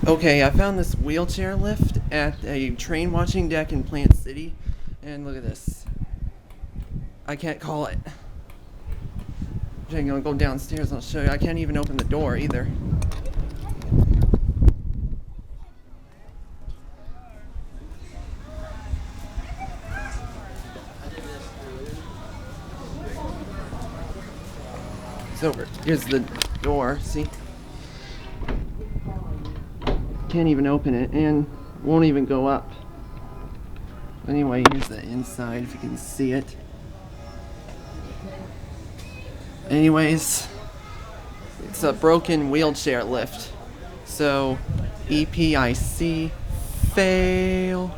Okay, I found this wheelchair lift at a train watching deck in Plant City, and look at this. I can't call it. I'm gonna go downstairs and I'll show you. I can't even open the door either. It's over. Here's the door, see? Can't even open it and won't even go up. Anyway, here's the inside if you can see it. Anyways, it's a broken wheelchair lift. So, EPIC, fail.